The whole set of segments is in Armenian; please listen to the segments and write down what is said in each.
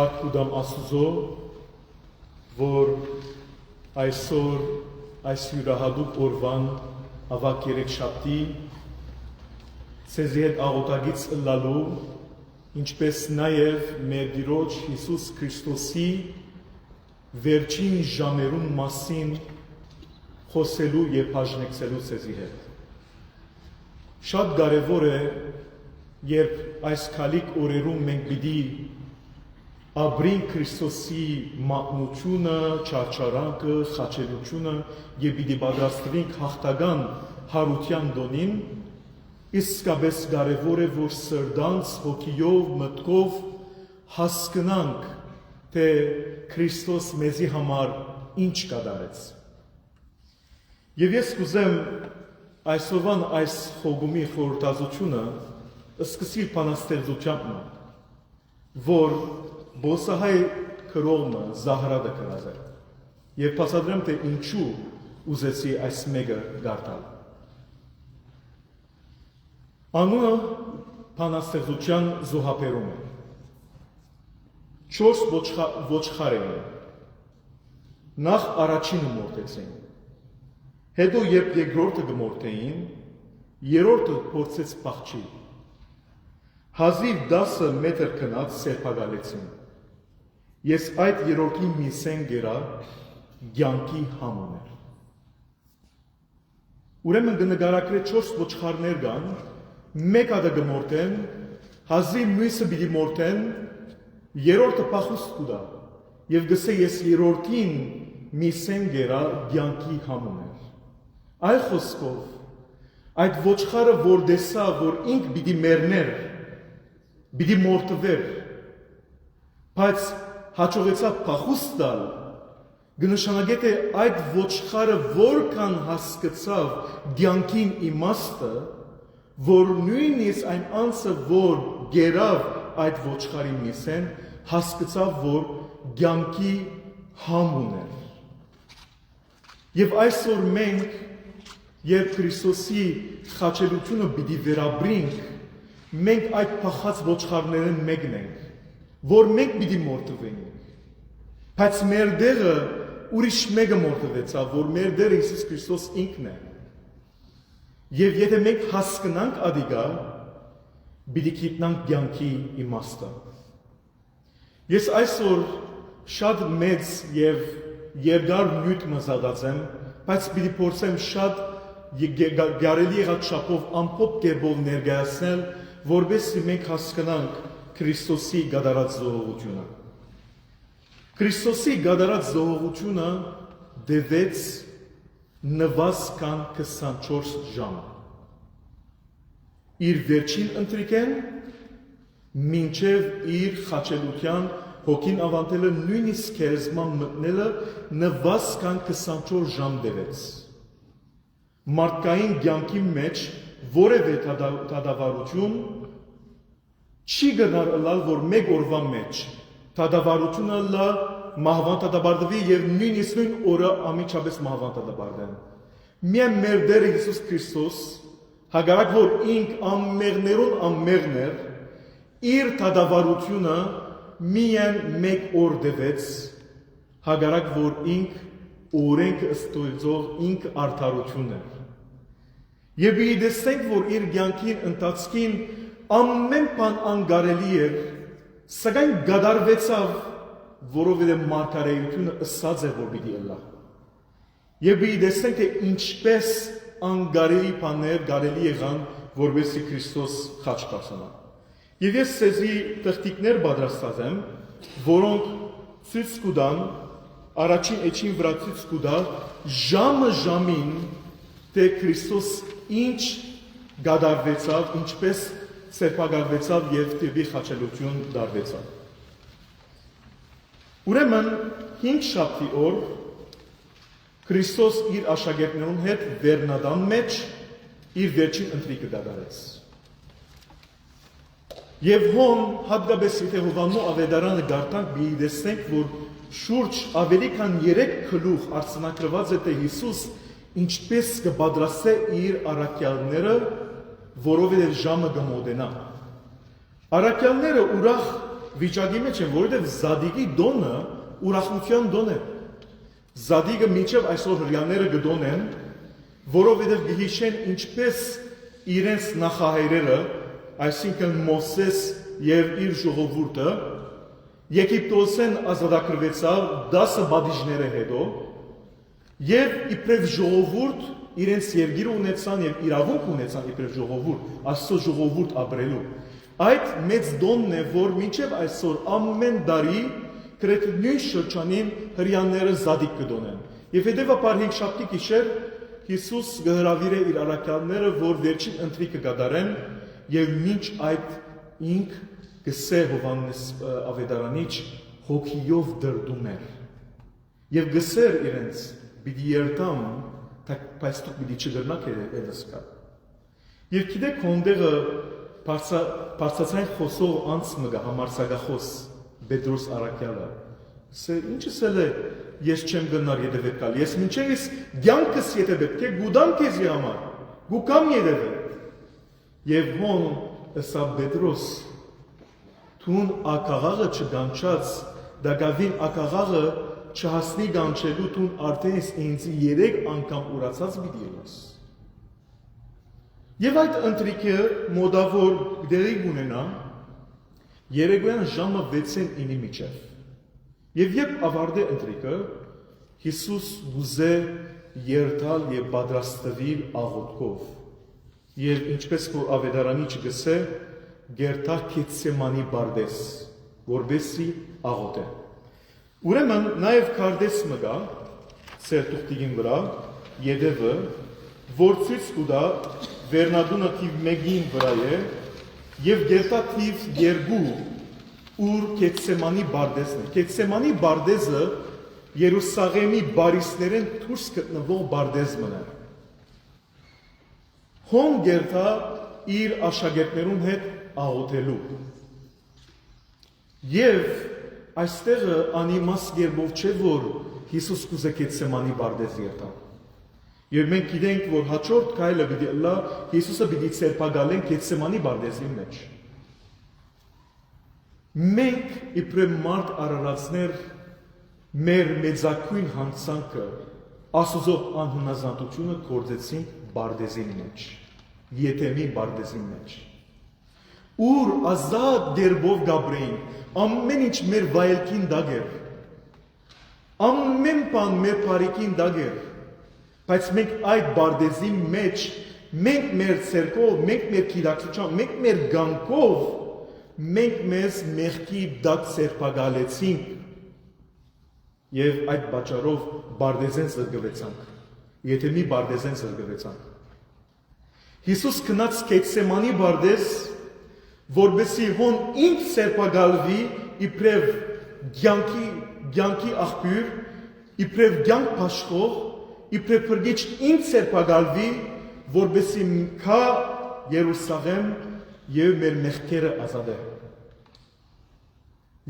Փառք Աստծո, որ այսօր այս յուրահատուկ օրվան ավակ երեքշաբթի ցեզի հետ աղոթագից ըլլալու, ինչպես նաև մեր Տիրոջ Հիսուս Քրիստոսի վերջին ժամերուն մասին խոսելու եւ բաժնեկցելու ցեզի հետ։ Շատ կարևոր է, երբ այս քալիք օրերում մենք պիտի ապրենք Քրիստոսի մատնությունը, չարչարանքը, խաչելությունը եւ պիտի պատրաստվենք հաղթական հարության դոնին, իսկապես կարևոր է, որ սրտանց հոգիով, մտքով հասկանանք, թե Քրիստոս մեզի համար ինչ կատարեց։ Եվ ես կուզեմ այսօրվան այս խոգումի խորհրդածությունը սկսել բանաստեղծությամբ, որ բոսահայ քրողը Զահրադը գրած է։ Եվ բացատրեմ, թե ինչու ուզեցի այս մեկը գարտալ։ Անունը բանաստեղծության զոհաբերում է։ 4 ոչխար էին։ Նախ առաջինը մորթեցին։ Հետո երբ երկրորդը գմորթեին, երրորդը փորձեց փախչի։ Հազիվ 10 մետր քնած սերբակալեցին։ Ես այդ երրորդի մի սեն գերա կյանքի համուն էր։ Ուրեմն կնկարագրե 4 ոչխարներ կան, մեկ հատը կմորթեն, հազիվ մյուսը պիտի մորթեն, երրորդը փախուստ կուտա, եւ գսե ես երրորդին մի սեն գերա կյանքի համուն էր։ Այլ խոսքով, այդ ոչխարը որ տեսա, որ ինք պիտի մեռներ, պիտի մորթվեր, բայց հաջողեցավ փախուստ տալ, կնշանակե թե այդ ոչխարը որքան հասկացավ կյանքին իմաստը, որ նույնիսկ այն անձը, որ գերավ այդ ոչխարի միսեն, հասկացավ, որ կյանքի համուն էր։ Եվ այսօր մենք, երբ Քրիստոսի խաչելությունը պիտի վերաբրենք, մենք այդ փախած ոչխարներն մեկն ենք, որ մենք պիտի մորթվենք, բայց մեր դերը ուրիշ մեկը մորթվեցավ, որ մեր դերը Հիսուս Քրիստոս ինքն է։ Եվ եթե մենք հասկանանք ադիգա, պիտի գիտնանք կյանքի իմաստը։ Ես այսօր շատ մեծ եւ երկար նյութ մզադած եմ, բայց պիտի փորձեմ շատ գարելի եղած չափով ամփոփ կերպով ներկայացնել, որովհետեւ մենք հասկանանք Քրիստոսի գադարած զոհողությունը։ Քրիստոսի գադարած զոհողությունը դեվեց նվազ կան 24 ժամ։ Իր վերջին ընտրիկեն, մինչև իր խաչելության հոգին ավանդելը նույնիսկ քերզման մտնելը նվազ կան 24 ժամ դեվեց։ Մարդկային կյանքի մեջ որևէ դադարություն չի գնար ըլալ, որ մեկ օրվա մեջ դադարությունը լա մահվան դադարդվի եւ նույնիսկ նույն օրը ամիջապես մահվան դադարդեն։ Միայն մեր Տեր Հիսուս Քրիստոս, հակառակ որ ինք ամմեղներուն ամմեղն էր, իր դադարությունը միայն մեկ օր դվեց, հակառակ որ ինք օրենքը ստույգող ինք արդարություն էր։ Եվ իդեսենք, որ իր կյանքին ընթացքին ամեն բան անկարելի էր, սակայն գադարվեցավ, որովհետև մարգարեությունը ըսած է, որ պիտի ըլլա։ Եվ իդեսենք, թե ինչպես անկարելի բաներ կարելի եղան, որովհետև Քրիստոս խաչ բարձրանա։ Եվ ես ցեզի տխտիկներ պատրաստած եմ, որոնք ցույց կտան, առաջին էջին վրա ցույց կտա ժամը ժամին, թե Քրիստոս ինչ գադարվեցավ, ինչպես սերբակալվեցավ եւ տիպի խաչելություն դարվեցավ։ Ուրեմն 5 շաբթի օր Քրիստոս իր աշակերտներուն հետ Վերնադան մեջ իր վերջին ընտրիկը դադարեց։ Եվ հոն հատկապես եթե Հովանու ավետարանը գարտանք բիդեսնենք, որ շուրջ ավելի քան 3 գլուխ արձանագրված է, թե Հիսուս ինչպես կպատրաստե իր առաքյալները, որովհետև ժամը կմոտենա։ Առաքյալները ուրախ վիճակի մեջ են, որովհետև Զադիկի դոնը ուրախության դոն է։ Զադիկը մինչև այսօր հрьяաները գդոնեն, որովհետև գիհիշեն ինչպես իրենց նախահայրերը, այսինքն Մովսես եւ իր ժողովուրդը Եգիպտոսեն ազատագրվեցավ 10 բադիժները հետո եւ իբրև ժողովուրդ իրենց երկիրը ունեցան եւ իրավունք ունեցան իբրև ժողովուրդ, Աստծո ժողովուրդ ապրելու։ Այդ մեծ դոնն է, որ մինչև այսօր ամեն տարի գրեթե նույն շրջանին հрьяաները Զադիկ կդոնեն։ Եվ հետևաբար 5 շաբթի գիշեր Հիսուս գհրավիրե իր առաքյալները, որ վերջին ընթրիքը կատարեն եւ մինչ այդ ինք գսե Հովհաննես Ավետարանիչ հոգիով դրդում էր։ Եվ գսեր իրենց պիտի երթամ, բայց դուք պիտի չգրնաք այդպես կա։ Եվ գիտեք հոնդեղը բարձրացային խոսող անց մգա համարսագախոս Պետրոս առաքյալը։ Սա ինչս է ես չեմ գնար յետևետ կալ։ Ես մինչև ես ցանկս յետևետ կե գուդամ քեզի համար։ Գուկամ յետևետ։ Եվ հոն ըսա Պետրոս Թուն ակաղաղը չգանչած, դակավին ակաղաղը չհասնի գանչելու թուն արդեն ես ինձի 3 անգամ ուրացած պիտի ելոս։ Եվ այդ ընտրիքը մոդավոր դերի ունենա երեկոյան ժամը 6-9-ի միջև։ Եվ երբ ավարտե ընտրիքը, Հիսուս ուզե երթալ եւ պատրաստվել աղոթքով։ Եվ ինչպես որ Ավետարանիչը գսե Գերտա Գեթսեմանի բարդես, որբեսի աղոթե։ Ուրեմն նաև կարդես մգա, սերտուղտիկին վրա, յետևը, որ ցույց կտա վերնադունը թիվ 1-ին վրա է, եւ գերտա թիվ 2, ուր Գեթսեմանի բարդեսն է։ Գեթսեմանի բարդեսը Երուսաղեմի բարիսներեն դուրս գտնվող բարդեսն է։ Հոն գերտա իր աշակերտներուն հետ աղոթելու։ Եվ այստեղը անիմաստ երբով չէ, որ Հիսուս կուզե Գեթսեմանի բարդես երթալ։ Եվ մենք գիտենք, որ հաջորդ քայլը պիտի լա Հիսուսը պիտի ցերպակալեն Գեթսեմանի բարդեսի մեջ։ Մենք իբրև մարդ արարածներ մեր մեծակույն հանցանքը Աստծո անհնազանդությունը գործեցինք բարդեսի մեջ, Եթեմի բարդեսի մեջ։ Ուր ազատ դերբով գաբրեին, ամեն ինչ մեր վայելքին դագեր, ամեն բան մեր բարիկին դագեր, բայց մենք այդ բարդեսի մեջ, մենք մեր ցերկով, մենք մեր գիտակցությամբ, մենք մեր գանկով, մենք մեզ մեղքի դակ ցերպակալեցինք եւ այդ պատճառով բարդեսեն զրկվեցանք, Եթեմի բարդեսեն զրկվեցանք։ Հիսուս գնաց Գեթսեմանի բարդես, որբեսի հոն ինք ցերպակալվի իբրև ցանկի աղբյուր, իբրև ցանկ փաշխող, իբրև փրկիչ ինք ցերպակալվի, որբեսի քա Երուսաղեմ եւ մեր մեղքերը ազատե։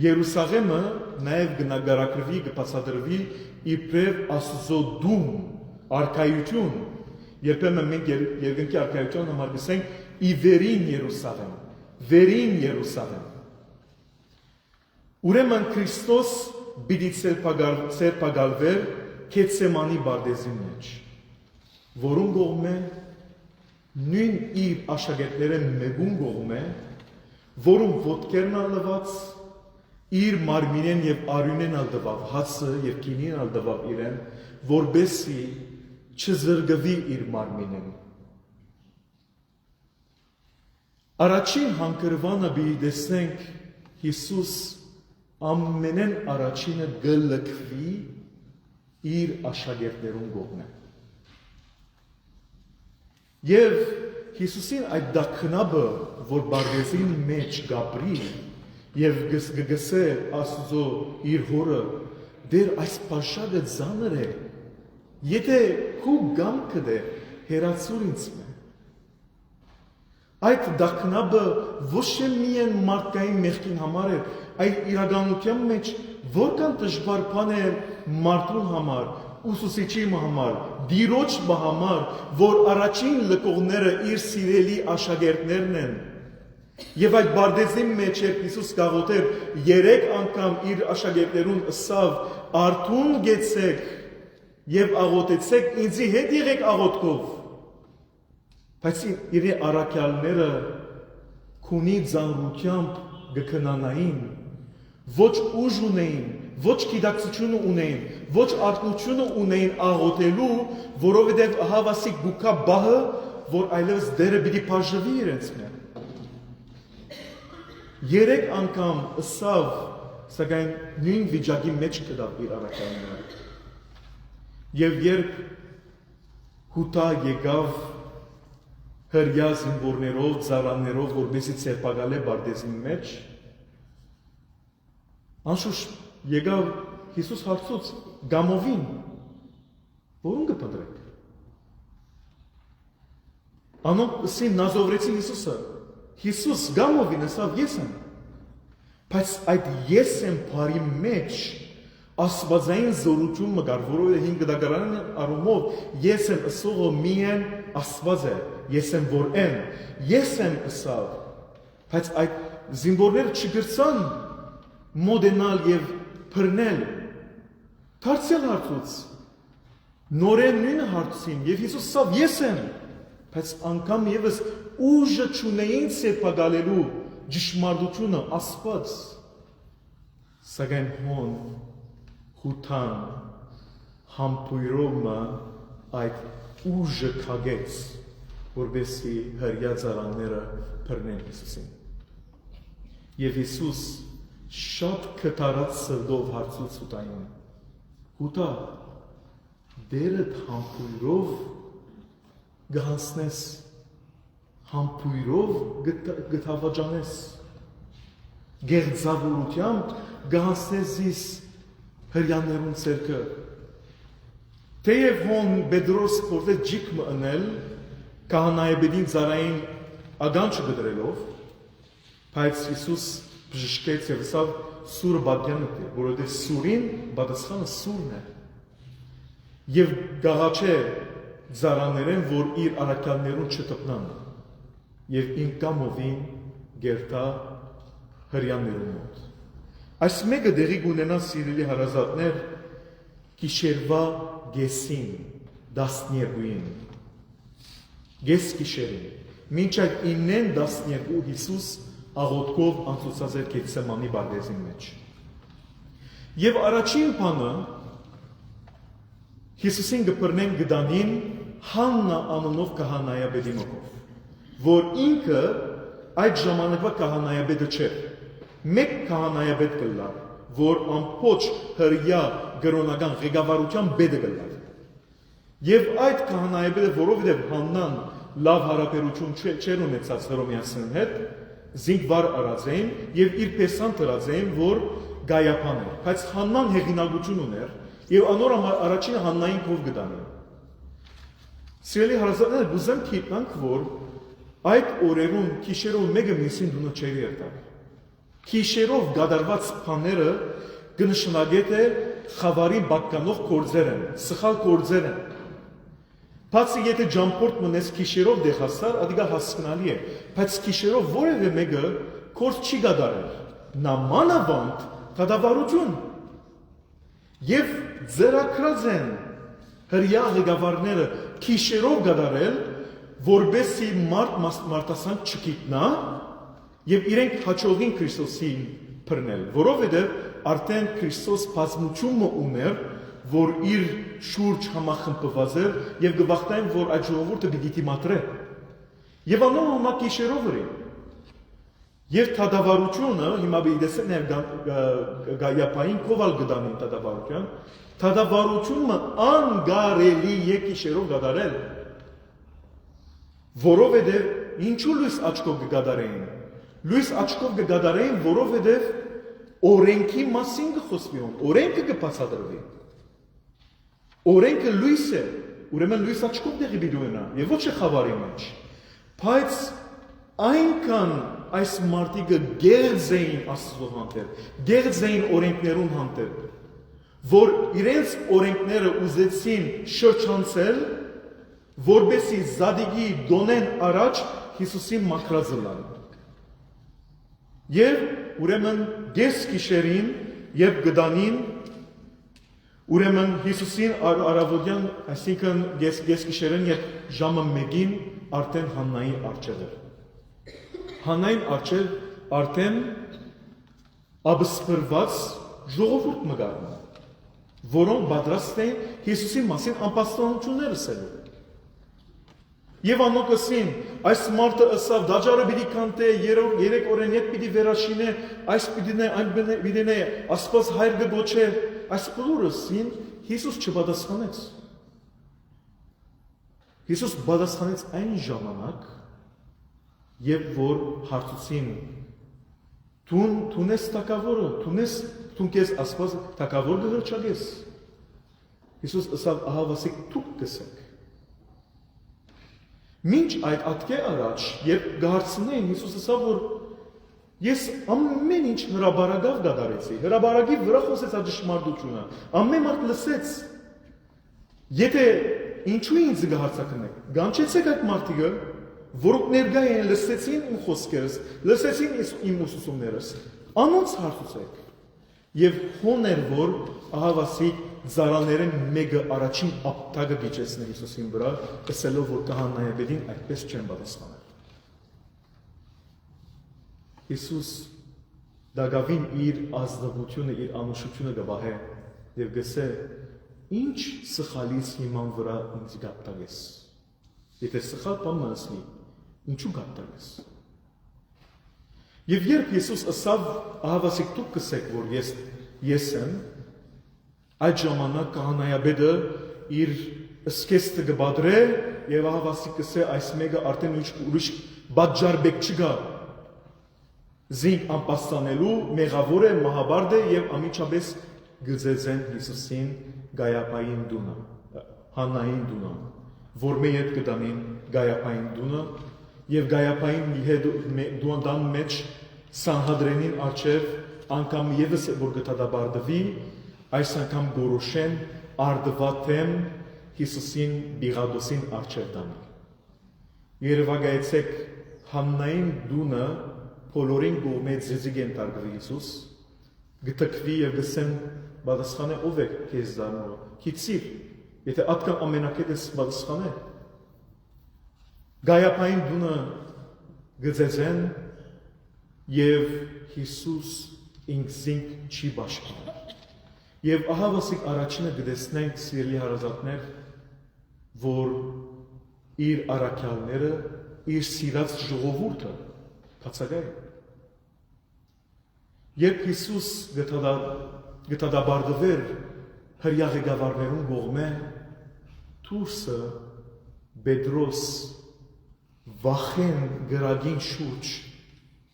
Երուսաղեմը նաև գնագարակրվի, կբացատրվի իբրև Աստծո դում, արքայություն, երբեմն մենք երկնքի արքայության համար գսենք ի վերին Երուսաղեմ, վերին Երուսաղեմ։ Ուրեմն Քրիստոս պիտի ցերպակալվեր Գեթսեմանի բարդեսի մեջ, որուն կողմ է նույն իր աշակերտները մեկուն կողմ է, որում ոտքերն ալված իր մարմինեն եւ արյունեն ալդվավ, հացը եւ քինին ալդվավ իրեն, որբեսի չզրկվի իր մարմինեն։ Առաջին հանգրվանը պիտի տեսնենք Հիսուս ամենեն առաջինը գլքվի իր աշակերտներուն կողմը։ Եվ Հիսուսին այդ դակնաբը, որ բարդեսին մեջ գաբրի եւ գգսե Աստծո իր հորը, դեր այս պաշարը ծանր է, եթե քու գամքը դե հերացուր ինձ մե։ Այդ դակնաբը ոչ միայն մարդկային մեղքին համար է, այլ իրականության մեջ որքան դժվար բան է մարդուն համար, ուսուցիչի համար, դիրոջ համար, որ առաջին լկողները իր սիրելի աշակերտներն են, Եվ այդ բարդեզի մեջ երբ Հիսուս գաղութեր 3 անգամ իր աշակերտներուն ըսավ արթուն գեցեք եւ աղոթեցեք ինձի հետ եղեք աղոթքով բայց իր առաքյալները քունի ծանրությամբ գքնանային ոչ ուժ ունեին ոչ գիտակցություն ունեին ոչ արտություն ունեին աղոթելու որովհետեւ հավասիկ գուկա բահը որ այլևս դերը պիտի բաժնվի իրենց մեջ 3 անգամ ըսավ սակայն նույն վիճակի մեջ կդավ իր առաքյալները եւ երբ հուտա եկավ հրյա զինվորներով ծառաներով որպեսզի ցերպակալե բարդեզի մեջ անշուշտ եկավ Հիսուս հարցուց գամովին որուն կփնտրեք անոնք ասին նազովրեցին Հիսուսը Հիսուս գամովին ասավ ես եմ բայց այդ ես եմ բարի մեջ աստվածային զորություն մգար որովհետև 5 դագարան առումով ես եմ ասողը միայն աստված է ես եմ որ եմ ես եմ ասավ բայց այդ զինվորները չգրցան մոդենալ եւ բռնել դարձյալ հարցուց նորեն նույնը հարցին եւ Հիսուս ասավ ես եմ բայց անգամ եւս ուժը չունեին ցեպագալելու ճշմարտությունը աստված սակայն հոն հութան համբույրովը այդ ուժը քագեց որբեսի հրյա ծառաները բռնեն Հիսուսին եւ Հիսուս շատ կտարած սրտով հարցուց հութային հութա դերդ համբույրով գահանցնես համբույրով գտավաճանես գեղձավորությամբ գահանցնես իս հրյաներուն ցերկը թեև հոն Պետրոս փորձեց ջիկ մընել քահանայաբեդին ծառային ագանչը գդրելով բայց Հիսուս բժշկեց եւ ասավ սուրը բադյանը դե որովհետեւ սուրին պատասխանը սուրն է եւ գաղաչե ծառաներեն որ իր առաքյալներուն չտպնան եւ ինքամովին գերտա հրյաներուն մոտ այս մեկը դերի գունենա սիրելի հարազատներ գիշերվա գեսին 12-ին գես գիշերին մինչ այդ 9-ն 12 Հիսուս աղոթքով անցուցած էր Գեթսեմանի բարդեզի մեջ եւ առաջին բանը Հիսուսին գբռնեն գդանին Հաննա անունով քահանայաբեդի մոտ որ ինքը այդ ժամանակվա քահանայաբեդը չէր մեկ քահանայաբեդ կլար որ ամբողջ հրյա գրոնական ղեկավարության բեդը կլար եւ այդ քահանայաբեդը որովհետեւ Հաննան լավ հարաբերություն չէր ունեցած Հռոմեացին հետ զինվար արած էին եւ իր պեսան դրած էին որ գայապան էր բայց Հաննան հեղինակություն ուներ եւ անոր առաջինը Հաննային կով գտանին Սիրելի հարազատներ գուզեմ գիտնանք որ այդ օրերուն քիշերով մեկը մյուսին դունը չէր երթալ քիշերով գադարված բաները կնշանակետ է խավարի բակկանող գործեր են սխալ գործեր են բացի եթե ջամփորդ մնես քիշերով դեխասար ադիգա հասկանալի է բայց քիշերով որևէ մեկը գործ չի գադարել նամանավանդ դադարություն եւ ձերակրած են հրյա ղեկավարները քիշերով գդարել որբեսի մարդասանք չգիտնա եւ իրենք հաջողին Քրիստոսին բռնել որովհետեւ արդեն Քրիստոս բազմությունը ուներ որ իր շուրջ համախմբված էր եւ գվախտային որ այդ ժողովուրդը պիտի մատրե եւ անոնք հիմա քիշերով էին եւ թադավարությունը հիմա բիդեսն է գայապային կովալ գդանին թադավարության թադավարությունը անգարելի է քիշերով գդարել որովհետեւ ինչու լույս աչքով գդարեին լույս աչքով գդարեին որովհետեւ օրենքի մասին խոսվի օրենքը կբացատրվի օրենքը լույս է ուրեմն լույս աչքով դեղի բիդուենա եւ ոչ է խավարի մեջ բայց այնքան այս մարդիկը գերձ էին Աստծո հանդեպ, գերձ էին օրենքներուն հանդեպ, որ իրենց օրենքները ուզեցին շրջանցել, որբեսի զադիգի դոնեն առաջ Հիսուսին մաքրածը լան։ Եվ ուրեմն գես գիշերին եւ գդանին ուրեմն Հիսուսին արավոտյան, այսինքն գես գիշերին եւ ժամը 1-ին արդեն Հաննայի արջեր էր։ Հաննային արջեր արդեն աբսպրված ժողովուրդ մգարն, որոնք պատրաստ էին Հիսուսի մասին անպաստանություններ ասելու։ Եվ անոնք ասին, այս մարդը ըսավ դաջարը պիտի կանտե, 3 օրեն ետ պիտի վերաշինե, այս պիտի նե, այն պիտի նե, Աստված հայր կգոչե, այս բոլորը ասին, Հիսուս չպատասխանեց։ Հիսուս պատասխանեց այն ժամանակ, երբ որ հարցուցին, Տուն ես տակավորը, տուն կես Աստված տակավոր գհրճագես։ Հիսուս ասավ, ահավասիկ թուք կսեք։ Մինչ այդ ատկե առաջ, երբ գահարցնեին, Հիսուս ասավ, որ ես ամեն ինչ հրաբարագավ դադարեցի, հրաբարագի վրա խոսեց աջշմարտությունը, ամեն մարդ լսեց, եթե ինչու ինձ գահարցակնեք, գանչեցեք այդ մարդիկը, որոնք ներկա են լսեցին իմ խոսքերս, լսեցին իմ ուսուցումներս, անոնց հարցուցեք, եւ հոներ որ ահավասիկ զարաներեն մեկը առաջին ապտակը գիջեցնե Հիսուսին վրա, ասելով որ կահանայապետին այդպես չեն պատասխանել։ Հիսուս դագավին իր ազնվությունը, իր անուշությունը գբահե եւ գսե ինչ սխալից հիման վրա ինձ գապտագես։ Եթե սխալ բան ասնի, ինչու գապտագես։ Եվ երբ Հիսուս ասավ ահավասիկ դուք կսեք որ ես եմ, այդ ժամանակ կահանայապետը իր սկեստը գբադրե եւ ահավասիկ կսե այս մեկը արդեն ուրիշ բաժարբեք չգա։ Զինք անպաստանելու մեղավոր է, մահաբարդ է եւ ամիջապես գծեցեն Հիսուսին Գայապային դունը, Հաննային դունը, որ մի հետ կտանին Գայապային դունը եւ Գայապային դուանդան մեջ Սանհադրենին արջև անգամ եւս որ գտադաբարդվի, այս անգամ գորոշեն արդվաթեմ Հիսուսին Բիղադոսին արջև տանի։ Երևակայեցեք Հաննային դունը բոլորին կողմէ ձեզի գենտարգվի Հիսուս, գտկվի եւ գսեն պատասխանը ով է քեզ դառնալու, քիծիր, եթե ատկան ամենակետես պատասխանը։ Գայապային դունը գծեցեն եւ Հիսուս ինքզինք չի բաշխանել։ Եվ ահավասիկ առաջինը գտեսնենք սիրելի հարազատներ, որ իր առաքյալները, իր սիրած ժողովուրդը բացակայ։ Երբ Հիսուս գտադաբարդվեր հրյա ղեկավարներուն կողմէ, դուրսը Պետրոս վախեն գրագին շուրջ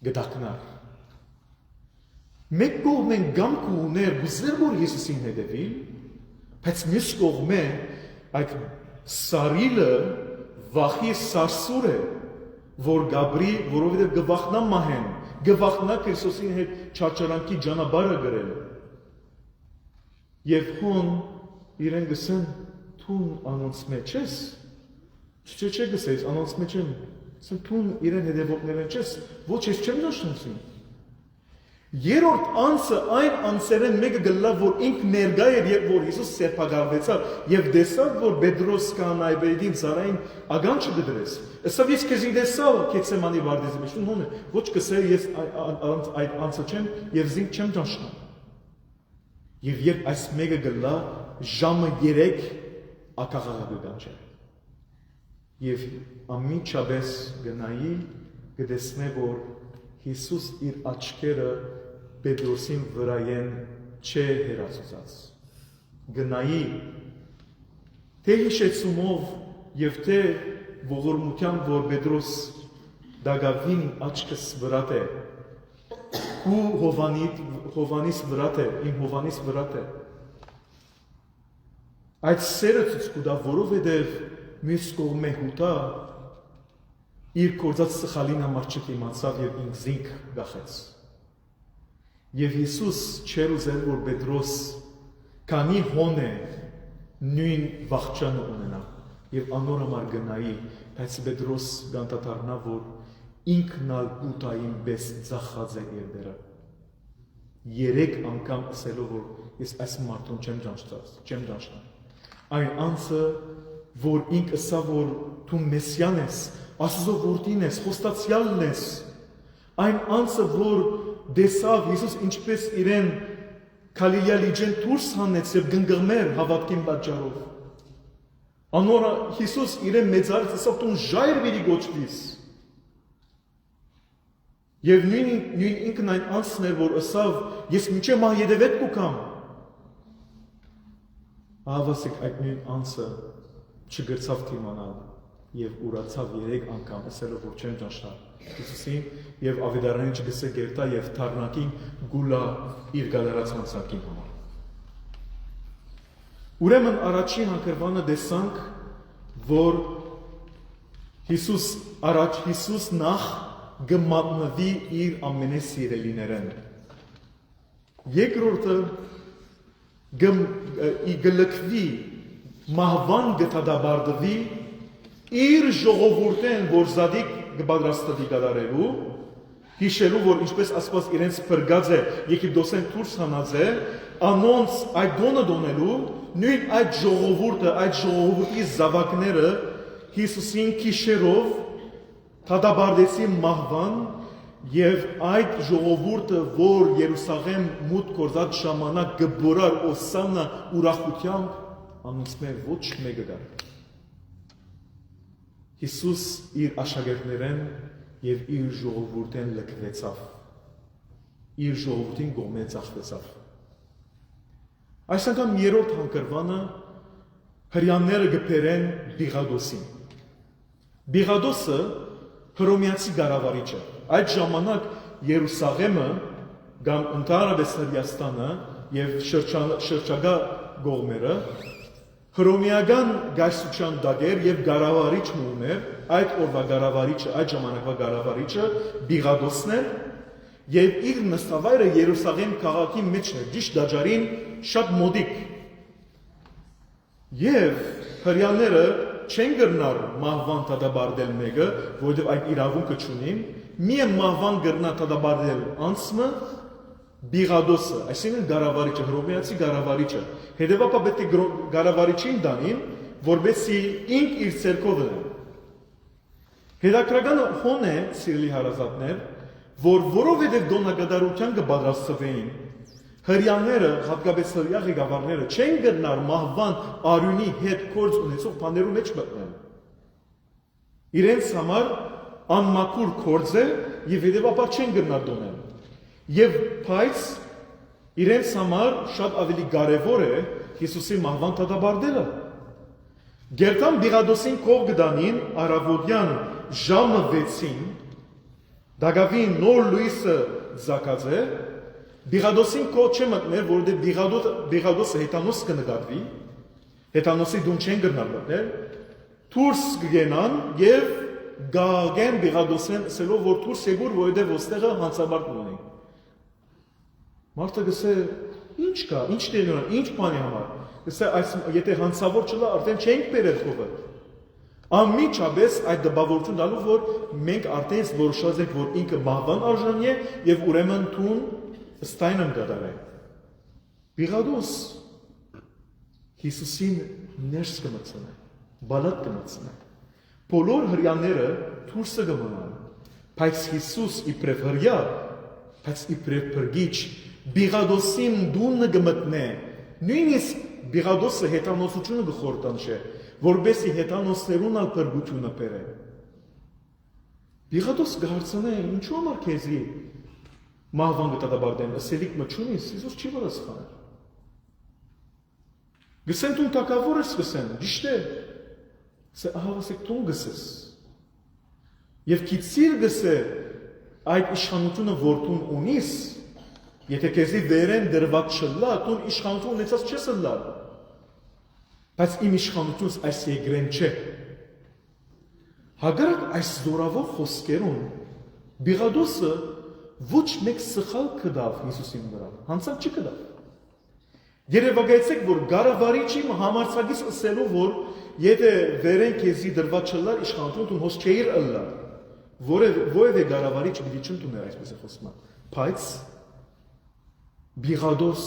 գտակնար։ Մեկ կողմեն գամք ուներ գուզեր որ Հիսուսին հետևիլ, բայց մյուս կողմէ այդ սարիլը վախի սարսուր է, որ գաբրի, որովհետև գվախնա մահեն, գվախնա Քրիստոսին հետ չարչարանքի ճանապարհը գրել։ Եվ հոն իրեն գսեն թուն անոնց մեջ ես, չէ գսես անոնց մեջ եմ, թուն իրեն հետևողներն չես, ոչ ես չեմ դաշնացին։ Երորդ անձը այն անձերեն մեկը գլավ, որ ինք ներգա էր, երբ որ Հիսուս սերպագարվեցավ եւ դեսավ, որ Պետրոս կահանայապետին ծառային ագանչը գդրեց։ Ասավ ես քեզ դեսավ Գեթսեմանի վարդեզի մեջ, ո՞ն է։ Ոչ կսե ես այդ անձը չեմ եւ զինք չեմ դաշնա։ Եվ երբ այս մեկը գլա ժամը 3 ակաղաղը գանչը։ Եվ ամիջապես գնայի գտեսնե որ Հիսուս իր աչքերը Պետրոսին վրայեն չէ հերացուցած։ Գնայի թե հիշեցումով եւ թե ողորմությամբ որ Պետրոս դագավին աչքս վրատ է ու Հովանիս վրատ է, իմ Հովանիս վրատ է։ Այդ սերը ցույց կտա, որովհետև մյուս կողմէ հուտա իր կործած սխալին համար չիմացավ եւ ինքզինք գախեց։ Եվ Հիսուս չեր ուզել որ Պետրոս քանի հոն է նույն վախճանը ունենա եւ անոր համար գնայի, բայց Պետրոս գանտատարնա որ ինքնալ գուտային բես ծախած է երդերը։ 3 անգամ ասելով, որ ես այս մարդուն չեմ ճանչնա։ Այն անձը, որ ինք ասա, որ դու մեսիան ես, Աստծո որդին ես, խոստացյալն ես, այն անձը, որ դեսավ Հիսուս ինչպես իրեն Գալիլեա լիճեն դուրս հանեց եւ գնգղմեր հավատքին պատճառով։ Անոր Հիսուս իրեն մեծարեց, ասավ դու ժայր վիրի գոչվիս։ Եվ նույն ինքն այն անձն էր, որ ասավ, ես մինչև մահ յետևետ կուքամ։ Ահավասիկ այդ նույն անձը չգրցավ թիմանալ եւ ուրացավ 3 անգամ, ասելով, որ չեմ ճանչնա Հիսուսին եւ ավետարանին չգսե գերտա եւ թարնակին գուլա իր գալարած հանցակին համար։ Ուրեմն առաջին հանգրվանը տեսանք, որ Հիսուս նախ գմատնվի իր ամենեսիրելիներեն։ Երկրորդը գլկվի մահվան գտադաբարդվի իր ժողովուրդեն, որ զադիկ գբադրաստվի գալարելու, հիշելու, որ ինչպես ասված իրենց պրգած է, Եգիպտոսեն դուրս հանած է, անոնց այդ դոնը դոնելու, նույն այդ ժողովուրդի զավակները Հիսուսին քիշերով թադաբարդեցին մահվան եւ այդ ժողովուրդը, որ Երուսաղեմ մուտք գործած ժամանակ գբորար օսանա ուրախությամբ, անոնց մեր ոչ մեկը գար։ Հիսուս իր աշակերտներեն եւ իր ժողովուրդեն լքվեցավ։ Իր ժողովրդին գոմե ծախվեցավ։ Այս անգամ երրորդ հանգրվանը հրյանները գբերեն Բիղադոսին։ Բիղադոսը հռոմեացի գարավարիչը։ Այդ ժամանակ Երուսաղեմը կամ ընդհանրապես Հրեաստանը եւ շրջագա գողմերը հռոմեական գայսության դագեր եւ գարավարիչ մուներ, այդ օրվա գարավարիչը, այդ ժամանակվա գարավարիչը Բիղադոսն էր եւ իր նստավայրը Երուսաղեմ քաղաքի մեջն էր, ճիշտ դաջարին շատ մոդիկ։ Եվ հրյաները չեն գրնար մահվան թադաբարդել մեկը, որովհետև այդ իրավունքը չունին, միայն մահվան գրնա թադաբարդել անձը Բիղադոսը, այսինքն գարավարիչը, հռոմեացի գարավարիչը, հետևաբար պետք է գարավարիչին դանին, որովհետեւ ինք իր ցերկով է։ Հետաքրքրանը հոն է, սիրելի հարազատներ, որ որովհետև դոնագադարության կպատրաստվեին, հրյանները, հատկապես հրյա ղեկավարները չեն գրնար մահվան արյունի հետ գործ ունեցող բաներու մեջ մտնել։ Իրենց համար անմաքուր գործ է եւ հետեւաբար չեն գրնար դոնել։ Եվ բայց իրենց համար շատ ավելի կարևոր է Հիսուսի մահվան թադաբարդելը։ Գերտան Բիղադոսին կող գդանին առավոտյան ժամը 6-ին, դագավին նոր լույսը ձակած է, Բիղադոսին կող չէ մտներ, որովհետև Բիղադոսը հետանոս կնկատվի, հետանոսի դուն չեն գրնալ մտնել, դուրս կգենան եւ գաղեն Բիղադոսեն ասելով, որ դուրս եկուր, որովհետև ոստեղը հանցաբարդ ունի։ Մարդը գսե, ինչ կա, ինչ տեղ ունի, ինչ բանի համար։ Գսե, եթե հանցավոր չլա, արդեն չենք բերել կողը։ Անմիջապես այդ դպավորություն տալու, որ մենք արդեն որոշած ենք, որ ինքը մահվան արժանի է եւ ուրեմն տուն ըստայն ընկադար է։ Բիղադոս Հիսուսին ներս կմցնե, բալատ կմցնե։ Բոլոր հրյաները դուրսը կմնան, բայց Հիսուս իբրև հրյա, բայց իբրև փրկիչ Բիղադոսին դունը կմտնե, նույնիսկ Բիղադոսը հետանոսությունը կխորտանշե, որբեսի հետանոսներուն ալ փրկությունը բերե։ Բիղադոս կհարցնե, ինչու համար քեզի մահվան կտադաբարդեն, ասելիք մչունիս, Հիսուս չի վրացխաներ։ Գսեն տուն տակավոր ես գսեն, ճիշտ է։ Սե ահավասեք տուն գսես։ Եվ քիծիր գսե այդ իշխանությունը որ տուն ունիս, եթե քեզի վերեն դրված չլա, տուն իշխանություն ունեցած չես լա։ Բայց իմ իշխանությունս այս եգրեն չէ։ Հագարակ այս զորավոր խոսքերուն Բիղադոսը ոչ մեկ սխալ կդավ Հիսուսին վրա, հանցակ չկդավ։ Երևակայեցեք, որ գարավարիչի համարձակից ասելու, որ եթե վերեն քեզի դրված չլար իշխանություն, դու հոս չէիր ըլլա։ որևէ գարավարիչ պիտի չընդուներ այսպես է խոսում։ Բայց Բիղադոս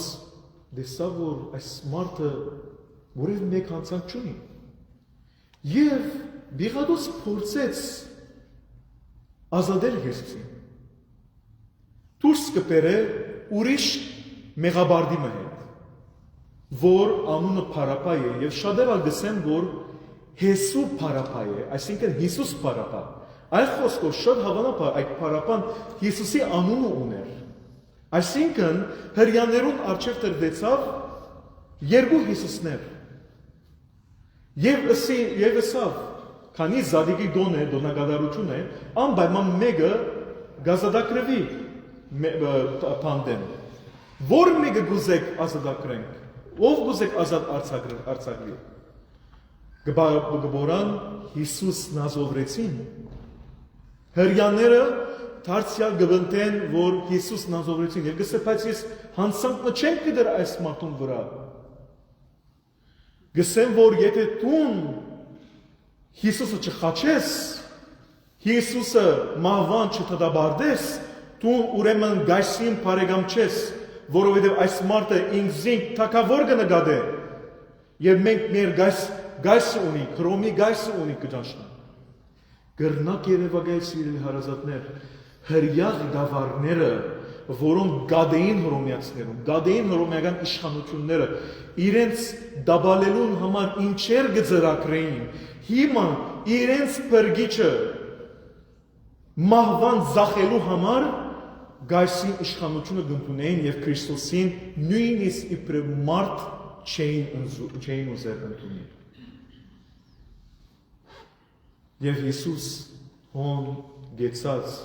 դեսավ, որ այս մարդը որևէ մեկ հանցանք չունի։ Եվ Բիղադոս փորձեց ազատել Հիսուսին։ Դուրս կբերե ուրիշ մեղաբարդի հետ, որ անունը Փարապա է, եւ շատերը գսեն, որ Հեսու Փարապա է, այսինքն Հիսուս Փարապա։ Այլ խոսքով շատ հավանաբար այդ Փարապան Հիսուսի անունը ուներ։ Այսինքն հրյաներուն առջև տրվեցավ երկու Հիսուսներ։ Եվ ասավ, քանի զադիկի դոն է, դոնագադարություն է, անպայման մեկը գազադակրվի պանդեն։ Որ մեկը գուզեք ազատակրենք, ով գուզեք ազատ արձակվի։ Գբորան Հիսուս նազովրեցին։ Հրյաները դարձյալ գվնտեն, որ Հիսուս նազովրեցին։ Եվ գսե, բայց ես հանցանքը չենք գդր այս մարդուն վրա։ Գսեմ, որ եթե տուն Հիսուսը չխաչես, Հիսուսը մահվան չթդաբարդես, տուն ուրեմն գայսին բարեկամ չես, որովհետև այս մարդը ինքզին թակավոր կնկատե, եւ մենք մեր գայսը ունի, քրոմի գայսը ունի կճանչնա։ Գրնակ երևակայել սիրելի հարազատներ, հրյաղ գավառները, որոնք գադեին հռոմեացիներում, գադեին հռոմեական իշխանությունները իրենց դաբալելուն համար ինչեր գծրակրեին, հիմա իրենց բրգիչը մահվան զախելու համար գայսին իշխանությունը գտնունեին եւ Քրիստոսին նույնիսկ իբրև մարդ չէին ուզել ընդունել։ Եվ Հիսուս հոն գեցած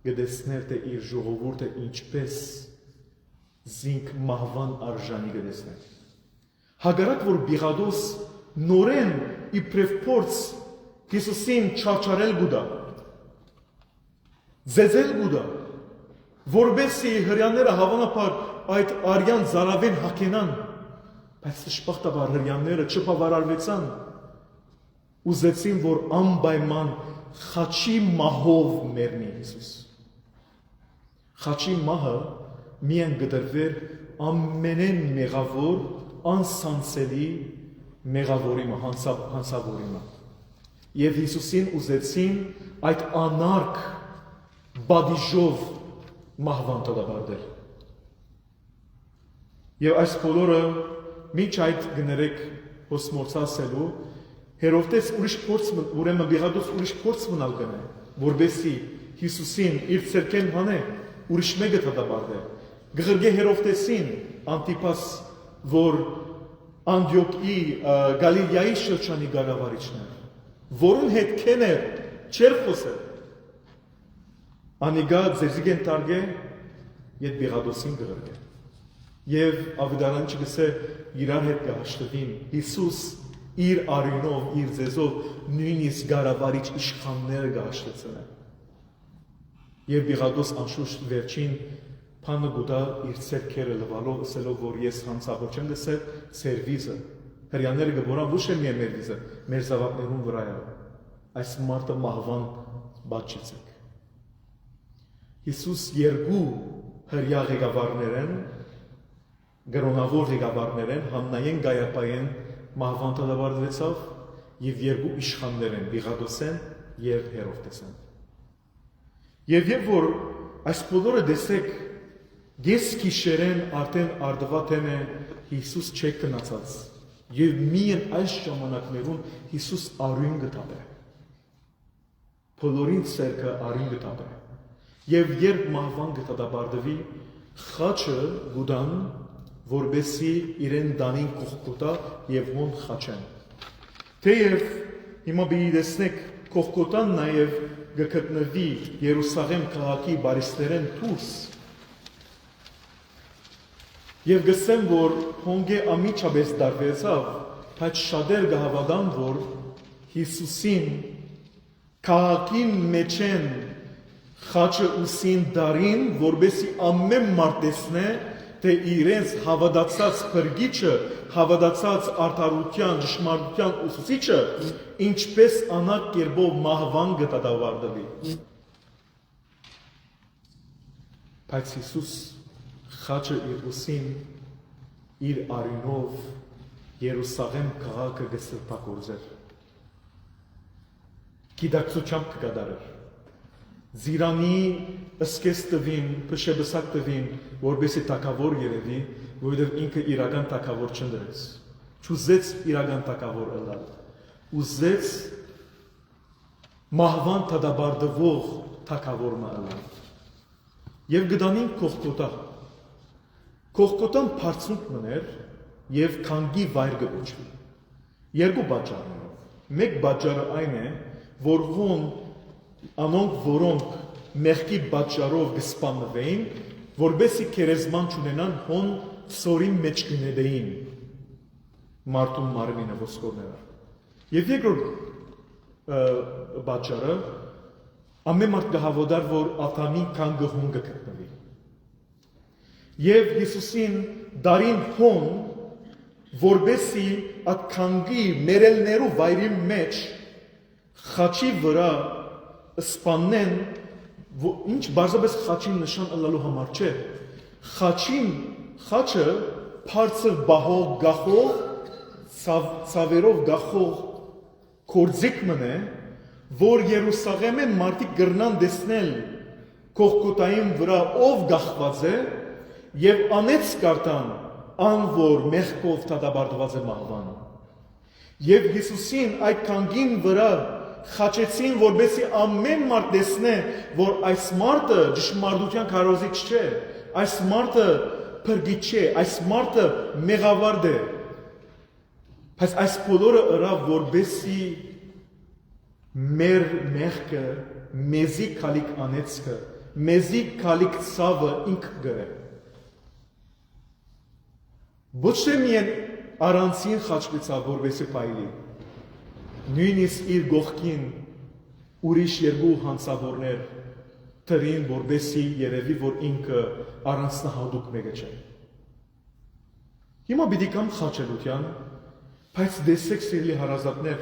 գտեսներ թե իր ժողովուրդը ինչպես զինք մահվան արժանի գտեսներ։ Հակառակ որ Բիղադոս նորեն իբրև փորձ Հիսուսին չարչարել գուտա, ձեզել գուտա, որբեսի հրյանները հավանաբար այդ արյան զարավեն հակենան, բայց դժբախտաբար հրյանները չբավարարվեցան, ուզեցին, որ անպայման խաչի մահով մեռնի Հիսուս։ Խաչի մահը միայն գդրվեր ամենեն մեղավոր, անսանցելի մեղավորիմը, հանցավորիմը։ Եվ Հիսուսին ուզեցին այդ անարգ բադիժով մահվան տադաբարդել։ Եվ այս բոլորը մինչ այդ գներեք հոսմորցասելու, Հերովտես ուրիշ փորձ, ուրեմն Բիղադոս ուրիշ փորձ մնալ գնե, որբեսի Հիսուսին իր ցերկեն հանե, ուրիշ մեկը տադաբարդե։ Գղրգե Հերովտեսին Անտիպաս, որ Անդիոկի Գալիլեայի շրջանի գարավարիչն էր, որուն հետ քեներ չեր խոսել։ Անիգա ձեզիգեն տարգե ետ Բիղադոսին գղրգե։ Եվ ավետարանը չգսե իրար հետ կհաշտվին Հիսուս իր արյունով, իր ձեզով նույնիսկ գարավարիչ իշխանները կհաշտեցնեն։ Եվ Բիղադոս անշուշտ վերջին փանը գուտա իր ցերքերը լվալով, ասելով, որ ես հանցավոր չեմ գսել, սերվիզը, հրյաները գորան ոչ է մեր վիզը, մեր զավակներուն վրա է, այս մարդը մահվան բաչեցեք։ Հիսուս երկու հրյա ղեկավարներ են, գրոնավոր ղեկավարներ են, Հաննայեն Գայապայեն մահվան տադաբարդվեցավ եւ երկու իշխաններ են, Բիղադոսեն եւ Հերովտեսեն։ Եվ որ այս բոլորը տեսեք, ես գիշերեն արդեն արդվաթեն է Հիսուս չէ կնացած եւ միայն այս ժամանակներուն Հիսուս արյուն գտավ է։ Բոլորին ցերկը արյուն գտավ է։ Եվ երբ մահվան գտադաբարդվի, խաչը գուդան որբեսի իրեն դանին կողկոտա և հոն խաչեն։ Թեև հիմա բիի դեսնեք կողկոտան նաև գկտնվի Երուսաղեմ քաղաքի բարիսներեն դուրս և գսեմ, որ հոնգե ամիջապես դարվեցավ, բայց շատեր գհավատան, որ Հիսուսին քաղաքին մեջ են խաչը ուսին դարին, որբեսի ամեն մարդ տեսնե, թե իրենց հավատացած բրգիչը, հավատացած արդարության, ճշմարտության ուսուցիչը, ինչպես անակ կերպով մահվան գտադավարդվի։ Բայց Հիսուս խաչը իր ուսին իր արյունով Երուսաղեմ քաղաքը կսրբագործեր։ Գիտակցությամբ կկատարեր։ Զիրանի ըսկես տվին, փշեբսակ տվին, որպեսի թագավոր երևի, որովհետև ինքը իրական թագավոր չնդրեց։ Չուզեց իրական թագավոր ըլլալ։ Ուզեց մահվան թադաբարդվող թագավոր ըլլալ։ Եվ գտանին Կողգոթա։ Կողգոթան բարձունք մներ եւ քանգի վայր կոչվի։ Երկու պատճառներով։ Մեկ պատճառը այն է, որ հոն անոնք, որոնք մեղքի պատճառով կսպանվեին, որբեսի քերեզման չունենան, հոն սորի մեջ կնետեին մարդուն մարմինը ոսկորները։ Եվ երկրորդ պատճառը ամեն մարդ կհավատար, որ Աթանի քանգը հոն կգտնվի։ Եվ Հիսուսին դարին հոն, որբեսի այդ քանգի մերելներու վայրի մեջ խաչի վրա սպանեն, ինչ բարձրապես խաչին նշան ըլլալու համար չէ, խաչը բարձր բահող գախող, ցավերով գախող կորձիկ մնե, որ Երուսաղեմը մարդիկ գրնան դեսնել Կողգոթային վրա ով գախված է եւ անեց կարտան ան որ մեղքով թադաբարդված է մահվան։ Եվ Հիսուսին այդ քանգին վրա խաչեցին, որբեսի ամեն մարդ տեսնե, որ այս մարդը ճշմարտության քարոզիչ չէ, այս մարդը փրկիչ չէ, այս մարդը մեղավարդ է։ Բայց այս բոլորը ըրավ, որբեսի մեր մեղքը, մեզի քալիք անեցքը, մեզի քալիք ցավը ինք գրե։ Ոչ թե միայն առանցին խաչվեցավ, որբեսի փայլի։ Նույնիսկ իր գողքին ուրիշ երկու հանցավորներ դրին, որբեսի երևի, որ ինքը առանձնահատուկ մեկը չէ։ Հիմա պիտի կամ խաչելության, բայց դեսեք սիրելի հարազատներ,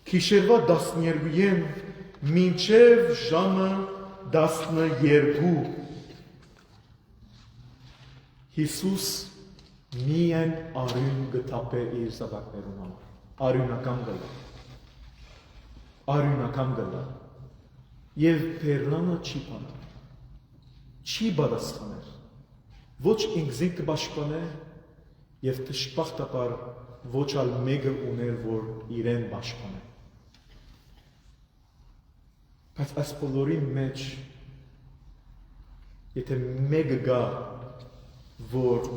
գիշերվա 12-ին մինչև ժամը 12 Հիսուս միայն արյուն գտապե իր զավակներուն համար, արյունական գլա, և պերլանը չի պանա, չի բադասխաներ, ոչ ինքզին կբաշխանե և տշպախտապար ոչ ալ մեկը ուներ, որ իրեն բաշխանե։ Բայց այս բոլորի մեջ, եթե մեկը գա, որ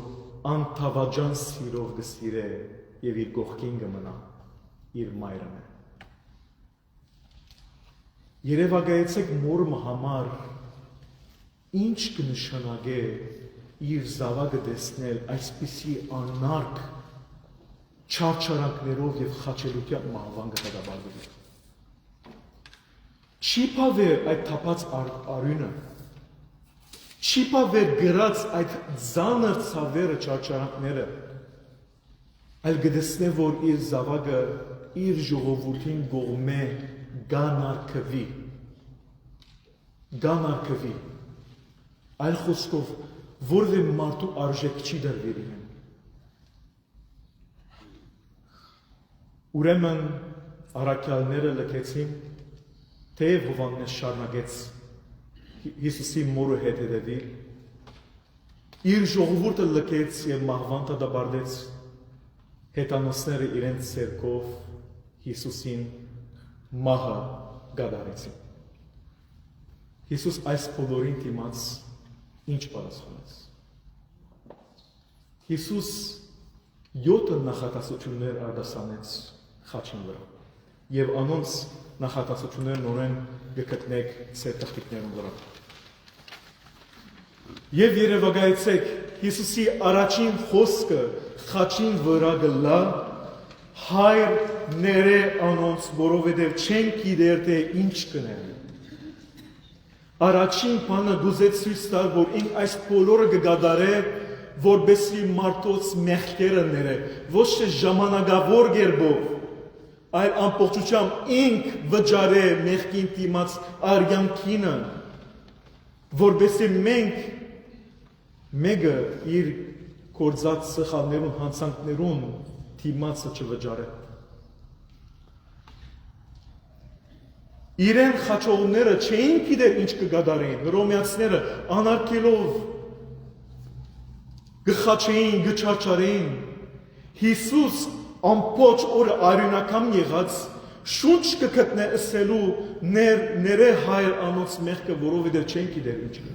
անթավաջան սիրով գսիրե և իր գողքին գմնա, իր մայրն է։ Երևակայեցեք մորմը համար, ինչ կնշանագե իր զավակը տեսնել այսպիսի անարկ չարչարանքներով և խաչելության մահվան գտադաբարվելու։ Չի պավեր այդ թափած արյունը, չի պավեր գրած այդ ձանր ցավերը չարչարանքները, այլ գտեսնե, որ իր զավակը իր ժողովրդին կողմե գանարքվի, այլ խոսքով որևէ մարդու արժեք չի դրվիր իրեն։ Ուրեմն առաքյալները լքեցին, թեև Հովհաննես շարունակեց Հիսուսի մորը հետևի, իր ժողովուրդը լքեց և մահվան դադարեց, հետանոսները իրենց ցերկով Հիսուսին մահը գադարեցին։ Հիսուս այս բոլորին դիմաց ինչ պատասխանեց։ Հիսուս 7 նախատասություններ արտասանեց խաչին վրա, և անոնց նախատասություններ նորեն գտնեք ձեր տախտիկներուն վրա։ Եվ երևակայեցեք Հիսուսի առաջին խոսքը խաչին վրա գլա, հայր ներե անոնց, որովհետև չեն գիտեր թե ինչ կնեն։ Առաջին բանը գուզեց ցույց տալ, որ ինք այս բոլորը կգադարե, որբեսի մարդոց մեղքերը ներե, ոչ թե ժամանակավոր գերբով, այլ ամբողջությամբ ինք վճարե մեղքին դիմաց արյանքինը, որբեսի մենք մեկը իր կործած սխալներուն, հանցանքներուն թիմացը չվճարե։ Իրեն խաչողները չէին գիտեր ինչ կգադարեին, հռոմեացիները անարգելով գխաչեին, գչարչարեին։ Հիսուս ամբողջ օրը արյունական եղած շունչ կգտնե ըսելու ները հայր անոց մեղքը, որովհետև չեն գիտեր ինչ կնա։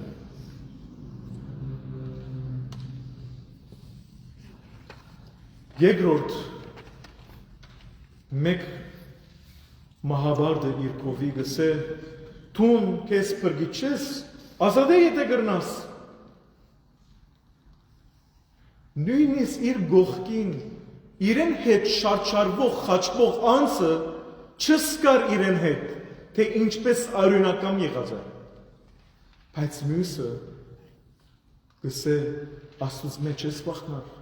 Երկրորդ մեկ մահավարդը իր կովի գսե թուն քեզ պրգիչես ազատե եթե գրնաս նույնիսկ իր գողքին իրեն հետ շարչարվող խաչվող անձը չսկար իրեն հետ թե ինչպես արյունական եղած է բայց մյուսը գսե Աստծուց մեջ ես վախնար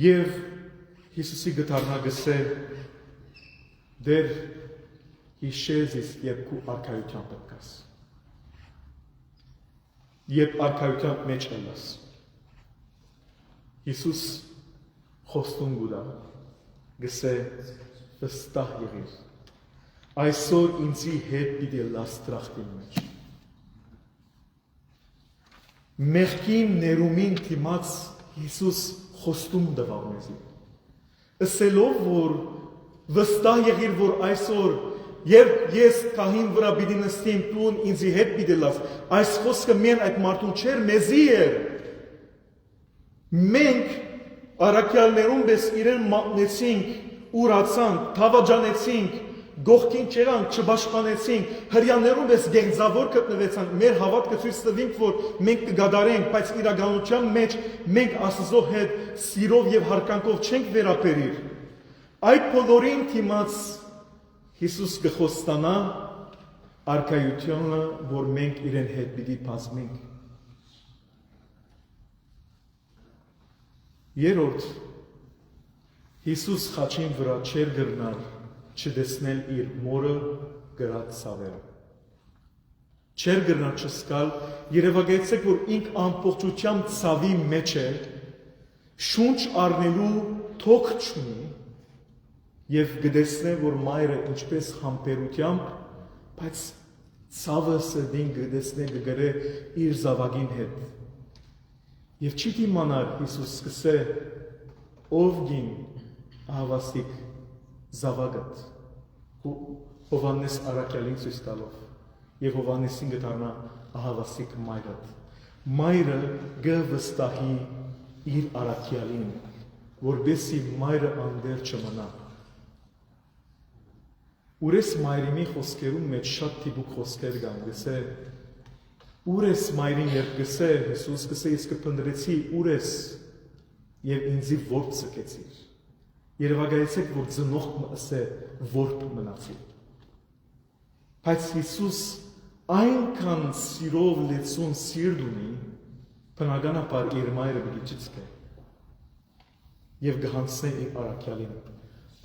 եւ Հիսուսի գտարնա գսե դեր հիշեզիս երբ քու արքայության պետքաս երբ արքայության մեջ ես Հիսուս խոստում գուտա գսե վստահ եղիր այսօր ինձի հետ պիտի լաս տրախտի մեջ մեղքին ներումին թիմաց Հիսուս խոստում տվավ մեզի Ասելով, որ վստահ եղիր, որ այսօր, երբ ես քահին վրա պիտի նստեմ տուն ինձի հետ պիտի լաս, այս խոսքը միայն այդ մարդուն չէր, մեզի էր։ Մենք առաքյալներուն պես իրեն մատնեցինք, ուրացանք, թավաջանեցինք, գողքին չեղանք, չպաշտպանեցինք, հրյաներուն պես գեղձավոր գտնվեցանք, մեր հավատքը ցույց տվինք, որ մենք կգադարենք, բայց իրականության մեջ մենք Աստծո հետ սիրով եւ հարկանքով չենք վերաբերիր։ Այդ բոլորին թիմաց Հիսուս կխոստանա արքայությունը, որ մենք իրեն հետ պիտի բազմենք։ Երրորդ Հիսուս խաչին վրա չեր գրնար չտեսնել իր մորը գրած ցավերը։ Չեր գրնար չսկալ, երևակայեցեք, որ ինք ամբողջությամբ ցավի մեջ է, շունչ առնելու թոք չունի, եւ գտեսնե, որ մայրը ինչպես համբերությամբ, բայց ցավը սրդին գտեսնե գգրե իր զավակին հետ։ Եվ չի դիմանար Հիսուս սկսե ով գին ահավաստիկ զավակът Հովհաննես առաքյալին ցույց տալով եւ Հովհաննեսին գտարնա ահավաստիկ մայրդ մայրը գվստահի իր առաքյալին որբեսի մայրը անդեր չմնա ուրես մայրիմի խոսքերում մեջ շատ տիպուկ խոսքեր կան գսե ուրես մայրին երբ գսե Հիսուս գսե ես կփնտրեցի ուրես եւ ինձի ворդ ցկեցիր Երևակայեցեք, որ ծնողքը ասե ворդ մնացի։ Բայց Հիսուս այնքան սիրով լեցուն սիրտ ունի, բնականաբար իր մայրը պիտի չծկե։ Եվ գհանցնե իր առաքյալին։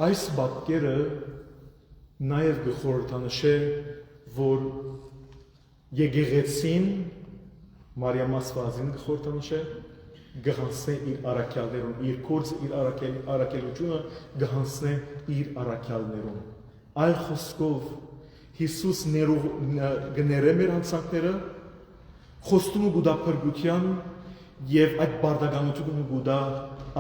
Այս պատկերը նաև գխորհրդանշե, որ եկեղեցին Մարիամ Աստվածին գխորհրդանշե գհանցնե իր առաքյալներուն, իր կորձը, իր առաքելությունը գհանցնե իր առաքյալներուն։ Այլ խոսքով Հիսուս գներե մեր հանցանքները, խոստումը գուտա փրկության եւ այդ բարդականությունը գուտա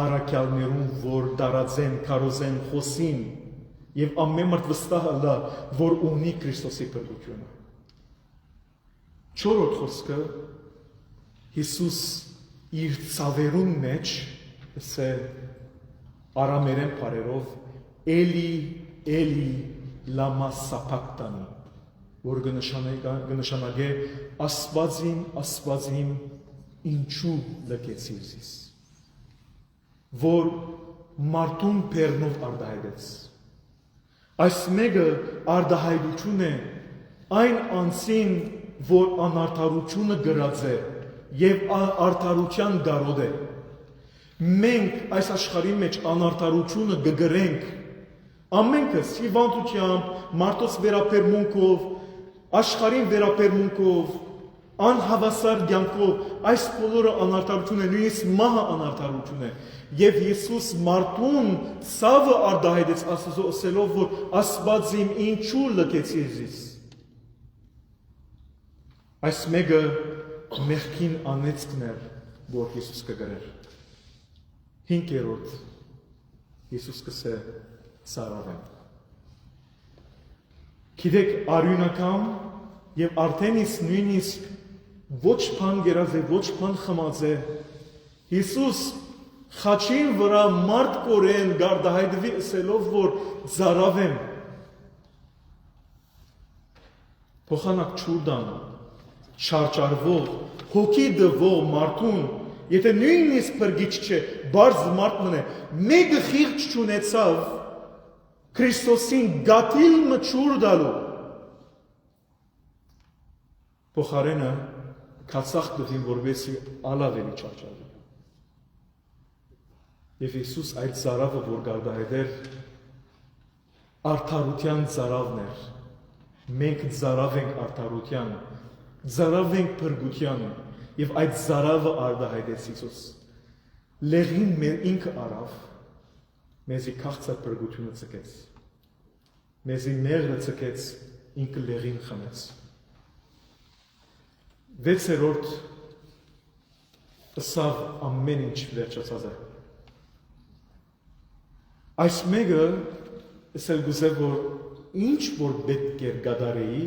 առաքյալներուն, որ դարածեն, քարոզեն, խոսին եւ ամեն մարդ վստահ ալա, որ ունի Քրիստոսի փրկությունը։ Չորրորդ խոսքը Հիսուս իր ցավերուն մեջ ասե արամերեն բարերով էլի լամա սապակտանի որ կնշանակե Աստվածին ինչու լքեցիր զիս որ մարդուն բեռնով արդահայտեց այս մեկը արդահայտություն է այն անձին որ անարդարությունը գրած է եւ արդարության գարոդ է մենք այս աշխարհի մեջ անարդարությունը գգրենք ամենքս հիվանդությամբ մարդոց վերաբերմունքով աշխարհին վերապերմունքով, անհավասար կյանքով, այս բոլորը անարդարություն է, նույնիսկ մահը անարդարություն է։ Եվ Հիսուս մարդուն ցավը արտահայտեց Աստծո ասելով, որ Աստված իմ ինչու լքեցի ես։ Այս մեկը մեղքին անեծքն էր, որ Հիսուս կգրեր։ 5-րդ Հիսուս կսե ծարավեն։ Գիտեք, արյունական եւ արդեն իսկ նույնիսկ ոչ բան գերած է, ոչ բան խմած է։ Հիսուս խաչին վրա մարդ կորեն գարդահայտվի ասելով, որ ծարավեն։ Փոխանակ չուրդան, չարչարվող, հոգի դվող մարդուն, եթե նույնիսկ փրկիչ չէ, բարձ մարդն է, մեկը խիղճ չունեցավ Քրիստոսին գաթիլ մչուր դալու։ Փոխարենը քացախ դվին, որովհետեւ ալավելի չարչարվի։ Եվ Հիսուս այդ ծարավը, որ գարդահայտեր, արդարության ծարավն էր։ Մենք ծարավ ենք արդարության, ծարավ ենք փրկության, եւ այդ ծարավը արտահայտեց Հիսուս։ Լեղին մեր ինքը արավ, մեզի քաղցր փրկությունը ցկեց։ Մեզի մեղրը ցկեց, ինքը լեղին խմեց։ 6-րդ ասավ ամեն ինչ վերջացած է։ Այս մեկը ասել գուզե, որ ինչ որ պետք էր գադարեի,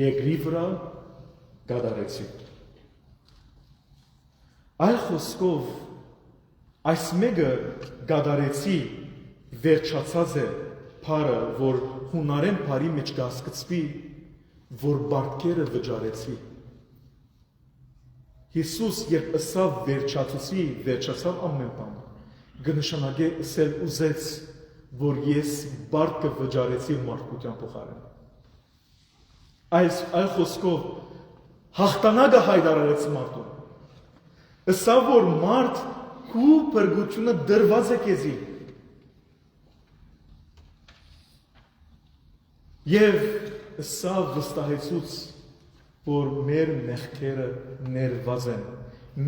երկրի վրա գադարեցի։ Այլ խոսքով, այս մեկը գադարեցի վերջացած է փարը, որ հունարեն փարի մեջ կասկծվի, որ բարգերը վճարեցի։ Հիսուս երբ ասավ վերջացուցի, վերջացավ ամեն բան, կնշանակե ասել ուզեց, որ ես բարգը վճարեցի մարդկության փոխարեն։ Այլ խոսքով հաղթանակը հայտարարեց մարդուն։ Ասա որ մարդ քու փրկությունը դրված է քեզի։ Եվ ասա վստահեցուց, որ մեր մեղքերը ներված են,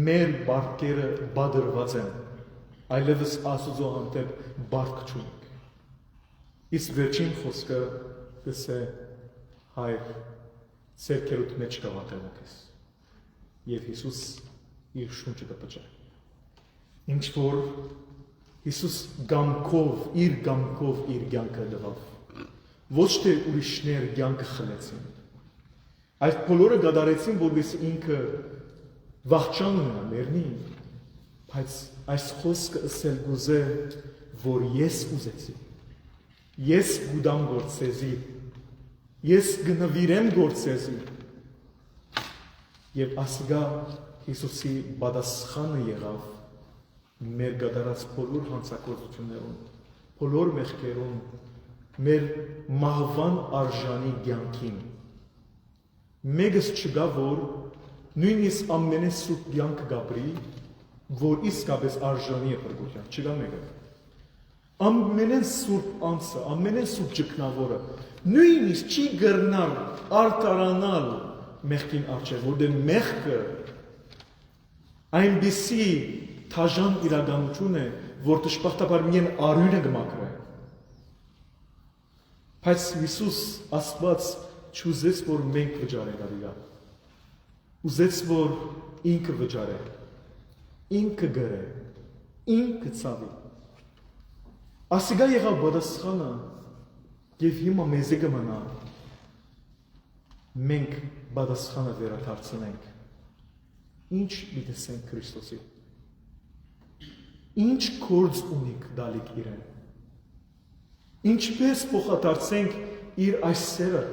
մեր բարգերը բادرված են, այլևս Աստծո հանդեպ բարգ չունենք։ Իսկ վերջին խոսքը գսե հայր սերքերուտ մեջ կավատել ես։ Եվ Հիսուս իր շունչը կպճա։ Ինչ որ Հիսուս գամքով, իր կյանքը դվավ։ Ոչ թե ուրիշներ կյանքը խլեցին։ Այդ բոլորը գադարեցին, որովհետեւ ինքը վախճան ունենա, մեռնի։ Բայց այս խոսքը ասել գուզե, որ ես ուզեցի։ Ես գուդամ գործեզի։ Ես գնվիրեմ գործեզի։ Եվ ասգա Հիսուսի բադասխանը եղավ մեր գդարած բոլոր հանցագործություններուն, բոլոր մեղքերուն, մեր մահվան արժանի կյանքին։ Մեկս չկա, որ նույնիսկ ամենեսուրբ կյանքը գաբրի, որ իսկապես արժանի է փրկության, չկա մեկը։ Ամենեսուրբ անձը, ամենեսուրբ ճգնավորը, նույնիսկ չի գրնալ արտարանալ մեղքին արջեր, որտեղ մեղքը այնպիսի թաժան իրականություն է, որ դժբախտաբար միայն արյունը կմաքրե։ Բայց Հիսուս Աստված չուզեց, որ մենք վճարենք արիրա։ Ուզեց, որ ինքը վճարե, ինքը գրե, ինքը ցավի։ Ասիգա եղավ բադասխանը, եւ հիմա մեզի կմնա մենք բադասխանը վերադարձնենք։ Ինչ դիտենք Քրիստոսի։ Ինչ գործ ունիք դալիք իրեն։ Ինչպես փոխադարձենք իր այս սերը։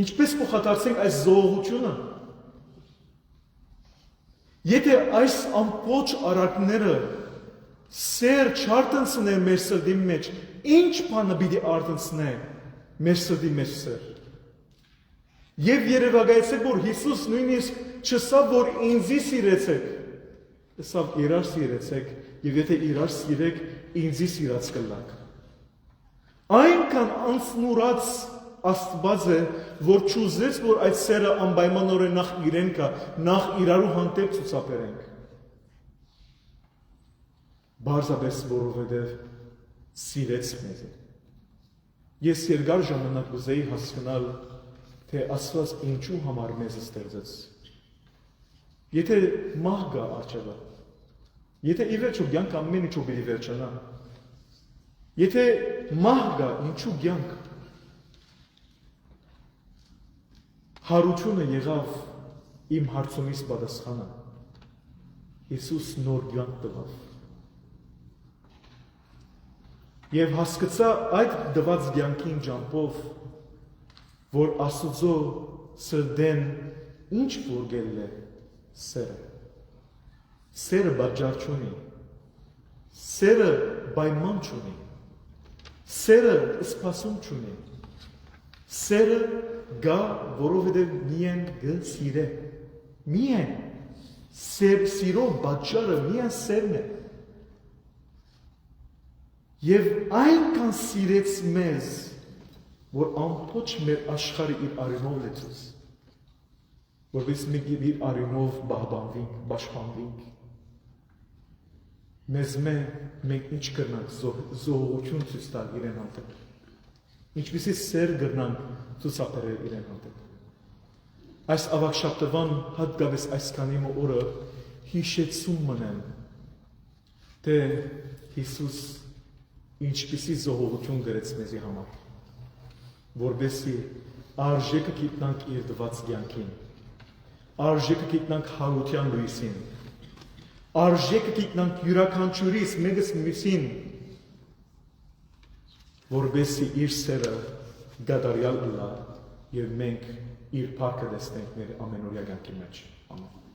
Ինչպես փոխադարձենք այս զոհությունը։ Եթե այս ամբողջ արարքները սեր չարտնցնեն մեր սրտի մեջ, ինչ բանը պիտի արտնցնե մեր սրտի մեջ սեր։ Եվ երևակայեցեք, որ Հիսուս նույնիսկ չսավ, որ ինձի սիրեցեք, ասավ իրար սիրեցեք, եւ եթե իրար սիրեք, ինձի սիրած կլաք։ Այնքան անցնուրած Աստված է, որ չուզեց, որ այդ սերը անպայմանորեն նախ իրեն կա, նախ իրարու հանդեպ ցուցաբերենք։ Բարձրապես որովհետև սիրեց մեզ։ Ես երկար ժամանակ ուզեի հասկանալ, թե Աստված ինչու համար մեզ ստեղծեց։ Եթե մահ գա արջևը, եթե ի վերջո կյանք ամեն ինչով պիտի վերջանա, եթե մահ գա, ինչու կյանք։ Հարությունը եղավ իմ հարցումից պատասխանը։ Հիսուս նոր կյանք տվավ։ Եվ հասկացա այդ տված կյանքին ճամփով, որ Աստծո սրտեն ինչ որ գել է սերը։ Սերը բաժար չունի։ Սերը պայման չունի։ Սերը սպասում չունի։ Սերը գա, որովհետև միայն գսիրե։ Միայն սիրո բաժարը միայն սերն է։ Եվ այնքան սիրեց մեզ, որ ամբողջ մեր աշխարհը իր արյունով լեցուց, որպես մենք իր արյունով բահբանվենք, պաշտպանվենք։ Մեզ մենք ինչ կրնանք զոհություն ցույց տալ իրեն հանդեպ։ Ինչպիսի սեր կրնանք ցուցաբերել իրեն հանդեպ։ Այս ավագշաբթվան հատկապես այսքանի օրը հիշեցում մնան, թե Հիսուս ինչպիսի զոհություն գրեց մեզի համար, որբեսի արժեքը գիտնանք իր տված կյանքին, արժեքը գիտնանք հարության լույսին, արժեքը գիտնանք յուրաքանչյուրիս մեկս մյուսին, որբեսի իր սերը գադարյալ լա եւ մենք իր փառքը տեսնենք մեր ամենօրյա կյանքի մեջ։ Ամեն։